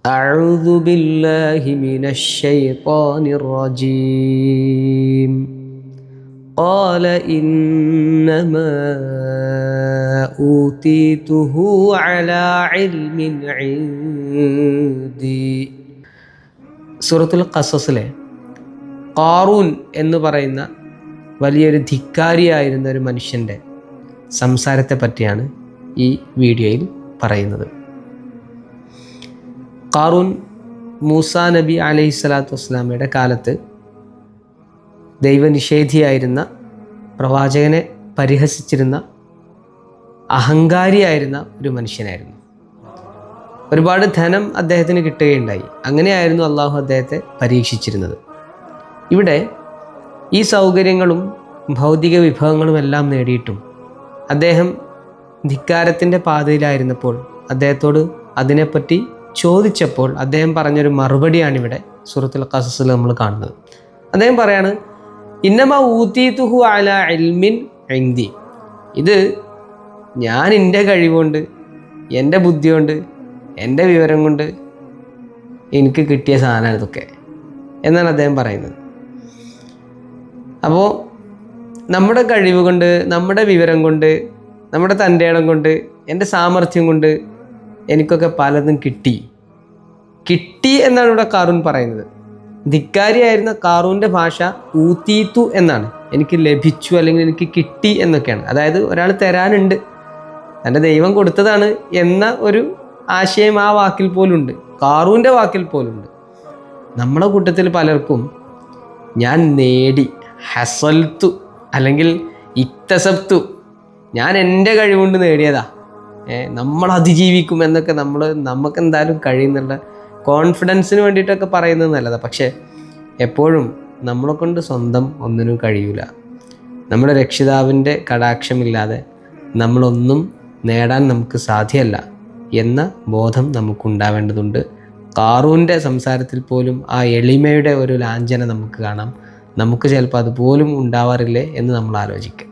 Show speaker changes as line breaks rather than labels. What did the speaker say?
أعوذ بالله من الشيطان الرجيم قال إنما أوتيته على علم عندي. സൂറത്തുൽ ഖസസിലെ ഖാറൂൻ എന്ന് പറയുന്ന വലിയൊരു ധിക്കാരിയായിരുന്ന ഒരു മനുഷ്യൻ്റെ സംസാരത്തെ പറ്റിയാണ് ഈ വീഡിയോയിൽ പറയുന്നത്. ഖാറൂൻ മൂസാ നബി അലൈഹി സ്വലാത്തു വസ്സലാമയുടെ കാലത്ത് ദൈവനിഷേധിയായിരുന്ന, പ്രവാചകനെ പരിഹസിച്ചിരുന്ന, അഹങ്കാരിയായിരുന്ന ഒരു മനുഷ്യനായിരുന്നു. ഒരുപാട് ധനം അദ്ദേഹത്തിന് കിട്ടുകയുണ്ടായി. അങ്ങനെയായിരുന്നു അള്ളാഹു അദ്ദേഹത്തെ പരീക്ഷിച്ചിരുന്നത്. ഇവിടെ ഈ സൗകര്യങ്ങളും ഭൗതിക വിഭവങ്ങളും എല്ലാം നേടിയിട്ടും അദ്ദേഹം ധിക്കാരത്തിൻ്റെ പാതയിലായിരുന്നപ്പോൾ അദ്ദേഹത്തോട് അതിനെപ്പറ്റി ചോദിച്ചപ്പോൾ അദ്ദേഹം പറഞ്ഞൊരു മറുപടിയാണിവിടെ സൂറത്തുൽ ഖസസിൽ നമ്മൾ കാണുന്നത്. അദ്ദേഹം പറയാണ്, ഇന്നമാ ഊതീതുഹു അലാ ഇൽമിൻ ഇൻദി. ഇത് ഞാൻ എൻ്റെ കഴിവുകൊണ്ട്, എൻ്റെ ബുദ്ധി കൊണ്ട്, എൻ്റെ വിവരം കൊണ്ട് എനിക്ക് കിട്ടിയ സാധനമാണ് ഇതൊക്കെ എന്നാണ് അദ്ദേഹം പറയുന്നത്. അപ്പോൾ നമ്മുടെ കഴിവ് കൊണ്ട്, നമ്മുടെ വിവരം കൊണ്ട്, നമ്മുടെ തൻ്റെ ഇടം കൊണ്ട്, എൻ്റെ സാമർഥ്യം കൊണ്ട് എനിക്കൊക്കെ പലതും കിട്ടി എന്നാണ് ഇവിടെ ഖാറൂൻ പറയുന്നത്. ധിക്കാരിയായിരുന്ന ഖാറൂൻ്റെ ഭാഷ ഊതീതു എന്നാണ്. എനിക്ക് ലഭിച്ചു അല്ലെങ്കിൽ എനിക്ക് കിട്ടി എന്നൊക്കെയാണ്. അതായത് ഒരാൾ തരാനുണ്ട്, തൻ്റെ ദൈവം കൊടുത്തതാണ് എന്ന ഒരു ആശയം ആ വാക്കിൽ പോലുണ്ട്, ഖാറൂൻ്റെ വാക്കിൽ പോലുണ്ട്. നമ്മുടെ കൂട്ടത്തിൽ പലർക്കും ഞാൻ നേടി, ഹസൽത്തു അല്ലെങ്കിൽ ഇക്തസബ്തു, ഞാൻ എൻ്റെ കഴിവുകൊണ്ട് നേടിയതാ, നമ്മൾ അതിജീവിക്കും എന്നൊക്കെ നമുക്ക് എന്തായാലും കഴിയുന്നുള്ള കോൺഫിഡൻസിന് വേണ്ടിയിട്ടൊക്കെ പറയുന്നത് നല്ലതാണ്. പക്ഷേ എപ്പോഴും നമ്മളെ കൊണ്ട് സ്വന്തം ഒന്നിനും കഴിയൂല. നമ്മുടെ രക്ഷിതാവിൻ്റെ കടാക്ഷമില്ലാതെ നമ്മളൊന്നും നേടാൻ നമുക്ക് സാധ്യമല്ല എന്ന ബോധം നമുക്കുണ്ടാവേണ്ടതുണ്ട്. ഖാറൂൻ്റെ സംസാരത്തിൽ പോലും ആ എളിമയുടെ ഒരു ലാഞ്ചന നമുക്ക് കാണാം. നമുക്ക് ചിലപ്പോൾ അതുപോലും ഉണ്ടാവാറില്ലേ എന്ന് നമ്മൾ ആലോചിക്കാം.